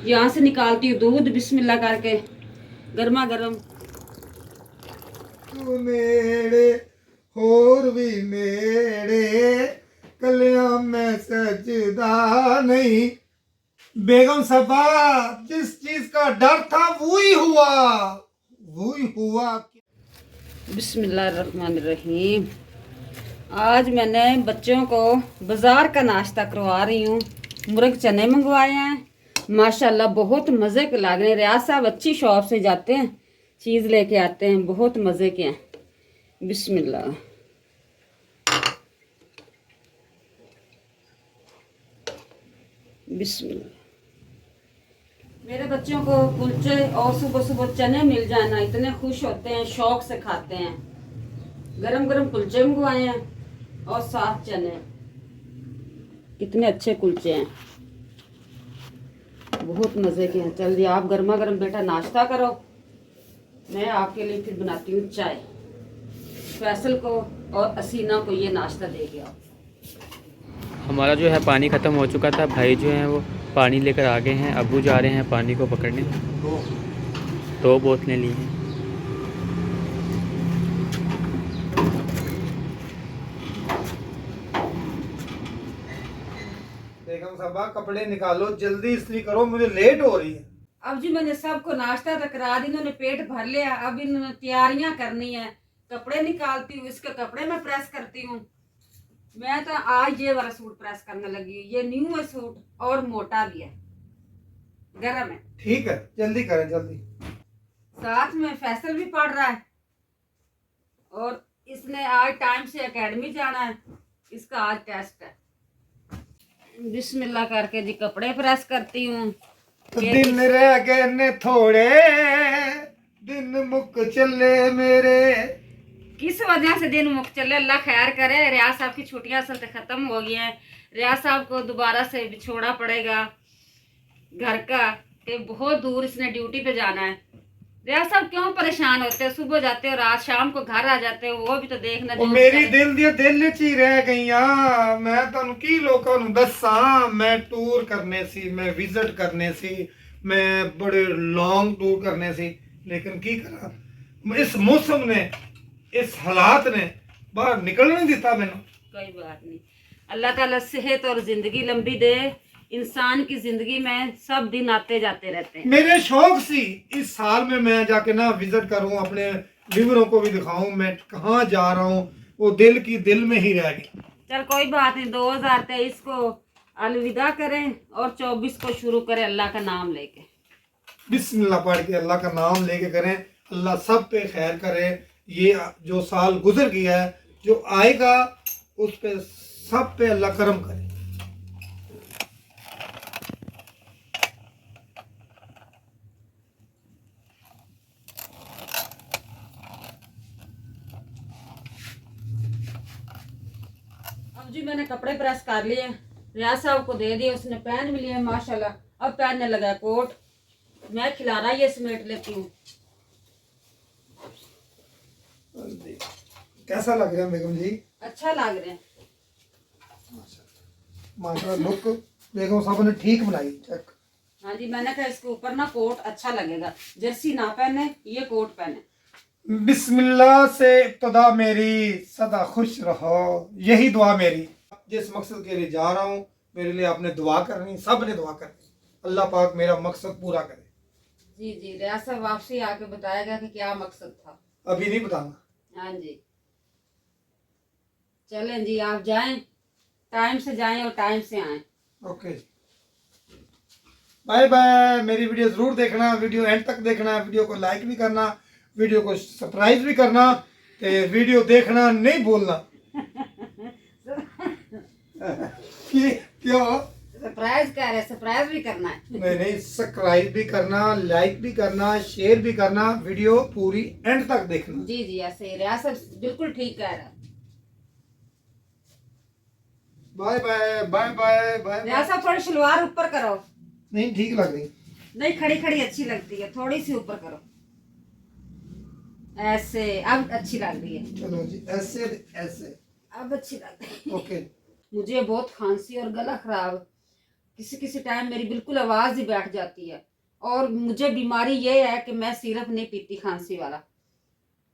यहाँ से निकालती हूँ दूध बिस्मिल्लाह करके गर्मा गर्म। तू नेड़े होर भी नेड़े कलियां में सजदा नहीं। बेगम साहबा, जिस चीज का डर था वही हुआ, वही हुआ। बिस्मिल्लाहिर्रहमानिर्रहीम। आज मैंने बच्चों को बाज़ार का नाश्ता करवा रही हूँ। मुर्ग चने मंगवाए हैं, माशाल्लाह बहुत मज़े के लग रहे हैं। रियाज साहब अच्छी शॉप से जाते हैं, चीज़ लेके आते हैं, बहुत मज़े के हैं। बिस्मिल्लाह। बिस्मिल्लाह। मेरे बच्चों को कुलचे और सुबह सुबह चने मिल जाए ना, इतने खुश होते हैं, शौक से खाते हैं। गरम गरम कुलचे मंगवाए हैं और साथ चने। कितने अच्छे कुलचे हैं, बहुत मज़े के हैं। जल्दी आप गर्मा गर्म बेटा नाश्ता करो, मैं आपके लिए फिर बनाती हूँ चाय। फैसल को और असीना को ये नाश्ता दे के आओ। हमारा जो है पानी ख़त्म हो चुका था। भाई जो हैं वो पानी लेकर आ गए हैं। अब्बू जा रहे हैं पानी को पकड़ने। 2 बोतलें ली हैं। बेगम साहबा, कपड़े निकालो, जल्दी इस्त्री करो, मुझे लेट हो रही है। अब जी मैंने सबको नाश्ता तो करा दी, इन्होंने पेट भर लिया। अब इन्होंने तैयारियां करनी है, कपड़े निकालती हूँ, इसके कपड़े मैं प्रेस करती हूँ। मैं तो आज ये वाला सूट प्रेस करने लगी। ये न्यू है सूट और मोटा भी है, गर्म है। ठीक है, जल्दी करें जल्दी। साथ में फैसल भी पढ़ रहा है और इसने आज टाइम से एकेडमी जाना है, इसका आज टेस्ट है। बिस्मिल्लाह करके जी कपड़े प्रेस करती हूँ। तो दिन रह गए ने थोड़े, दिन मुक चले मेरे। किस वजह से दिन मुक चले, अल्लाह खैर करे। रियाज साहब की छुट्टियां असल से खत्म हो गई हैं। रियाज साहब को दोबारा से बिछोड़ा पड़ेगा घर का, कि बहुत दूर इसने ड्यूटी पे जाना है। रियाज साहब क्यों परेशान होते हैं, सुबह जाते हो रात शाम को घर आ जाते हो, वो भी तो देखना। ਉਹ ਮੇਰੀ ਦਿਲ ਦੀਆਂ ਦਿਲ 'ਚ ਹੀ ਰਹਿ ਗਈਆਂ। ਮੈਂ ਤੁਹਾਨੂੰ ਕੀ ਲੋਕਾਂ ਨੂੰ ਦੱਸਾਂ, ਮੈਂ ਟੂਰ ਕਰਨੇ ਸੀ, ਮੈਂ ਵਿਜ਼ਿਟ ਕਰਨੇ ਸੀ, ਮੈਂ ਬੜੇ ਲੌਂਗ ਟੂਰ ਕਰਨੇ ਸੀ, ਲੇਕਿਨ ਕੀ ਕਰਾਂ, ਇਸ ਮੌਸਮ ਨੇ, इस हालात ने बाहर निकल नहीं दिता मैंने। कोई बात नहीं, अल्लाह ताला सेहत और जिंदगी लंबी दे। इंसान की जिंदगी में सब दिन आते जाते रहते हैं। मेरे शौक सी इस साल में मैं जाके ना विजिट करूं, अपने व्यूअरों को भी दिखाऊं मैं कहाँ जा रहा हूँ। वो दिल की दिल में ही रह गई। चल कोई बात नहीं, 2023 को अलविदा करें और 24 को शुरू करें अल्लाह का नाम लेके। बिस्मिल्लाह पढ़ के अल्लाह का नाम लेके करें। अल्लाह सब पे खैर करे। ये जो साल गुजर गया है, जो आएगा उस पे सब पे अल्लाह करम करे। अब जी मैंने कपड़े प्रेस कर लिए, रियाज साहब को दे दिए, उसने पहन भी लिए माशाल्लाह। अब पहनने लगा कोट, मैं खिलाना ये समेट लेती हूँ। कैसा लग रहा है बेगम जी? अच्छा लग रहा है माशाल्लाह। लुक बेगम साहब ने ठीक बनाई। चेक। हाँ जी, मैंने कहा इसके ऊपर ना कोट अच्छा लगेगा, जर्सी ना पहने, ये कोट पहने। बिस्मिल्लाह से इब्तदा मेरी, सदा खुश रहो, यही दुआ मेरी। जिस मकसद के लिए जा रहा हूँ, मेरे लिए आपने दुआ करनी, सब ने दुआ करनी। अल्लाह पाक मेरा मकसद पूरा करे। जी जी, रियाज साहब वापसी आके बताएगा कि क्या मकसद था। अभी नहीं बताना। हाँ जी, चलें जी, आप जाएं, टाइम से जाएं और टाइम से आएं। Okay, bye bye. मेरी वीडियो जरूर देखना, वीडियो एंड तक देखना, वीडियो को लाइक भी करना, वीडियो को सब्सक्राइब भी करना, ते वीडियो देखना नहीं भूलना। क्यों? सरप्राइज कह रहे, सरप्राइज भी करना है। नहीं नहीं, सब्सक्राइब भी करना, लाइक भी करना, शेयर भी करना, वीडियो पूरी एंड तक देखना। जी जी, ऐसे रियाज साहब बिल्कुल ठीक कह रहा है। Bye bye bye bye bye. Riyaz साहब थोड़ी शलवार ऊपर करो। नहीं ठीक लग रही। नहीं, खड़ी खड़ी अच्छी लगती है, थोड़ी सी ऊपर करो, ऐसे। अब अच्छी लग रही है। चलो जी, ऐसे ऐसे अब अच्छी लग रही है। ओके। मुझे बहुत खांसी और गला खराब, किसी किसी टाइम मेरी बिल्कुल आवाज़ ही बैठ जाती है। और मुझे बीमारी ये है कि मैं सिरप नहीं पीती खांसी वाला,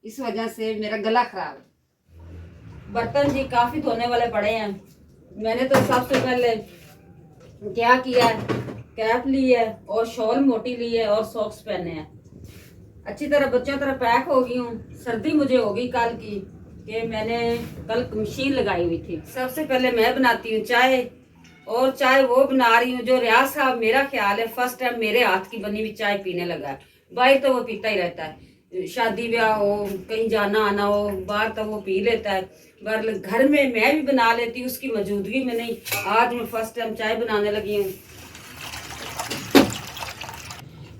इस वजह से मेरा गला खराब है। बर्तन जी काफ़ी धोने वाले पड़े हैं। मैंने तो सबसे पहले क्या किया है, कैप ली है और शॉल मोटी ली है और सॉक्स पहने हैं। अच्छी तरह बच्चों तरह पैक हो गई हूँ। सर्दी मुझे हो गई कल की कि मैंने कल मशीन लगाई हुई थी। सबसे पहले मैं बनाती हूँ चाय, और चाय वो बना रही हूँ जो रियाज साहब मेरा ख्याल है फर्स्ट टाइम मेरे हाथ की बनी हुई चाय पीने लगा है। बाहर तो वो पीता ही रहता है, शादी ब्याह हो, कहीं जाना आना हो, बाहर तो वो पी लेता है, पर घर में मैं भी बना लेती हूँ उसकी मौजूदगी में नहीं। आज मैं फर्स्ट टाइम चाय बनाने लगी हूँ।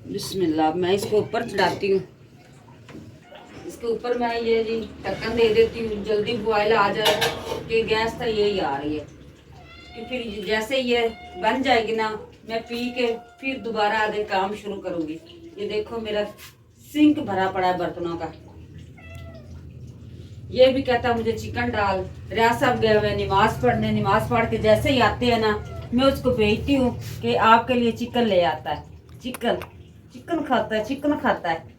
बिस्मिल्लाह, मैं इसको ऊपर चढ़ाती हूँ। इसके ऊपर मैं ये जी ढक्कन दे देती हूँ, जल्दी बॉयल आ जाए कि गैस तो यही आ रही है। कि फिर जैसे ये बन जाएगी ना, मैं पी के फिर दोबारा आधे काम शुरू करूँगी। ये देखो मेरा सिंक भरा पड़ा है बर्तनों का। ये भी कहता मुझे चिकन डाल। रियाज साहब गए हुए नमाज पढ़ने, नमाज पढ़ के जैसे ही आते हैं ना, मैं उसको भेजती हूँ कि आपके लिए चिकन ले आता है। चिकन चिकन खाता है, चिकन खाता है।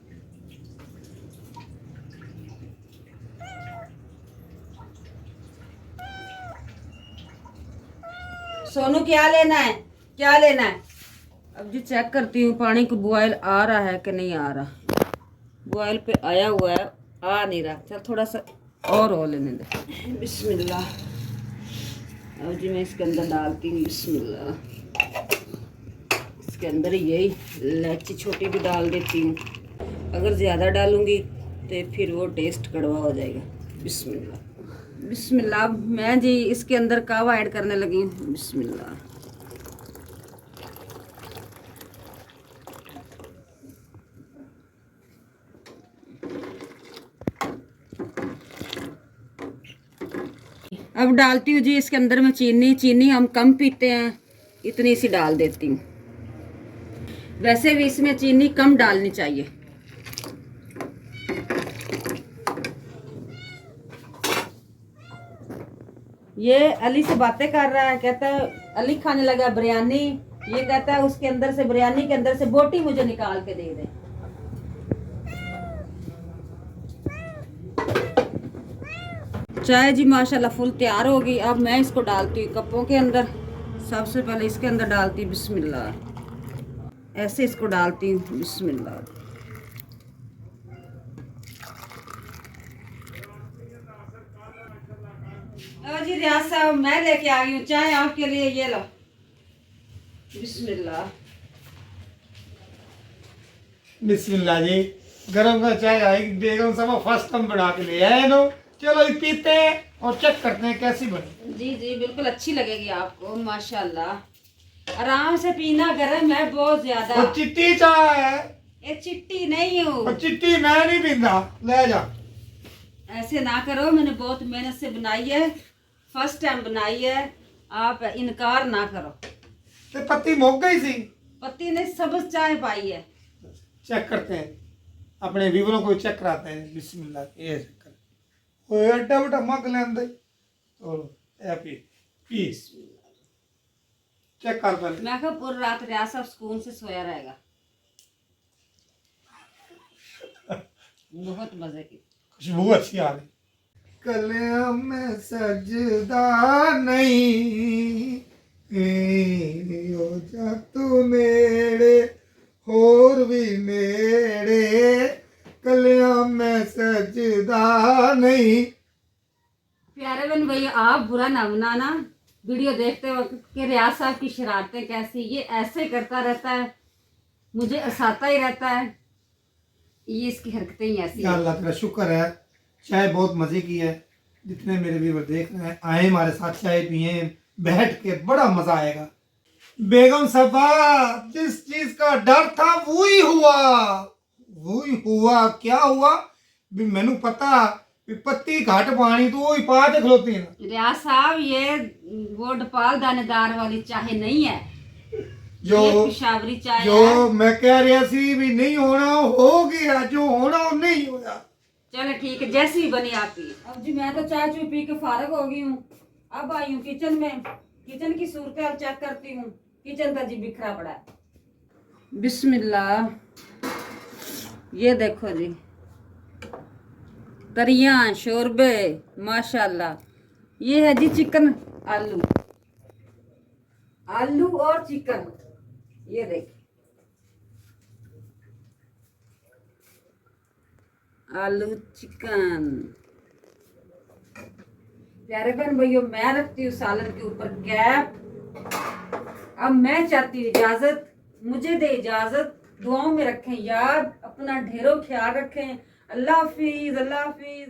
सोनू क्या लेना है, क्या लेना है? अब जी चेक करती हूँ पानी को बॉयल आ रहा है कि नहीं आ रहा। बॉयल पे आया हुआ है, आ नहीं रहा। चल थोड़ा सा और हो लेने दे। बिस्मिल्लाह। अब जी मैं इसके अंदर डालती हूँ, बिस्मिल्लाह। इसके अंदर यही इलायची छोटी भी डाल देती हूँ। अगर ज़्यादा डालूँगी तो फिर वो टेस्ट कड़वा हो जाएगा। बिस्मिल्लाह बिस्मिल्लाह। मैं जी इसके अंदर कावा ऐड करने लगी हूँ। बिस्मिल्लाह। अब डालती हूँ जी इसके अंदर मैं चीनी। चीनी हम कम पीते हैं, इतनी सी डाल देती हूँ। वैसे भी इसमें चीनी कम डालनी चाहिए। ये अली से बातें कर रहा है, कहता है अली खाने लगा बिरयानी। ये कहता है उसके अंदर से, बिरयानी के अंदर से बोटी मुझे निकाल के दे दे। चाय जी माशाल्लाह फुल तैयार हो गई। अब मैं इसको डालती हूँ कपों के अंदर। सबसे पहले इसके अंदर डालती हूँ बिस्मिल्लाह। ऐसे इसको डालती हूँ बिस्मिल्लाह। जी रियाज साहब मैं लेके आ गई हूँ चाय आपके लिए, ये लो। बिस्मिल्लाह। बिस्मिल्लाह जी। गरम का चाय आएगी, बेगम साहब फर्स्ट टाइम बना के ले आए नो। चलो ये पीते हैं और चेक करते हैं कैसी बनी। जी जी बिल्कुल अच्छी लगेगी आपको माशाल्लाह। आराम से पीना, गर्म है बहुत ज्यादा। और चिट्टी चाय है, ये चिट्टी नहीं हूँ। और चिट्टी मैं नहीं पींदा, ले जा। ऐसे ना करो, मैंने बहुत मेहनत से बनाई है, फर्स्ट टाइम बनाई है, आप इनकार ना करो। तो पत्ती मुक गई सी। पति ने सब्ज चाय पाई है। चेक करते हैं, अपने व्यूवरों को चेक कराते हैं। बिस्मिल्लाह। ये चेक ओए एड्डा बड़ा मग लेंदे। चलो ए पी पी। चेक कर पहले। मैं कहा पूरी रात रियाज साहब सुकून से सोया रहेगा। बहुत मजे की खुशबू अच्छी आ रही। कलिया में सजदा नहीं हो जा तू नेड़े, होर भी नेड़े, कलिया में सजदा नहीं। प्यारे बन भैया आप बुरा ना मनाना, वीडियो देखते वक्त कि रियाज साहब की शरारतें कैसी, ये ऐसे करता रहता है, मुझे हंसाता ही रहता है। ये इसकी हरकतें ही ऐसी या अल्लाह तेरा शुक्र है, चाय बहुत मजे की है। जितने मेरे व्यूवर देख रहे हैं आए हमारे साथ चाय पिए, बैठ के बड़ा मजा आएगा। बेगम साहबा जिस चीज का डर था वही हुआ, वही हुआ। क्या हुआ भी मैनू पता भी पत्ती घाट पानी तो वही पा के खलोती है। रियाज साहब ये वो डपाल दानेदार वाली चाय नहीं है, जो ये पेशावरी चाय जो है। मैं कह रहा सी भी नहीं होना हो गया, जो होना वो नहीं होया। चलो ठीक है, जैसी भी बनी आप पी। अब जी मैं तो चाय पी के फारग हो गई हूँ। अब आई हूँ किचन में, किचन की सूरत चेक करती हूँ। किचन का जी बिखरा पड़ा है। बिस्मिल्लाह, ये देखो जी तरियां शोरबे माशाल्लाह। ये है जी चिकन आलू, आलू और चिकन। ये देखिए आलू चिकन। प्यारे बहन भाइयों, मैं रखती हूँ सालन के ऊपर कैप। अब मैं चाहती हूँ इजाजत, मुझे दे इजाजत। दुआओं में रखें याद, अपना ढेरों ख्याल रखें। अल्लाह हाफिज, अल्लाह हाफिज।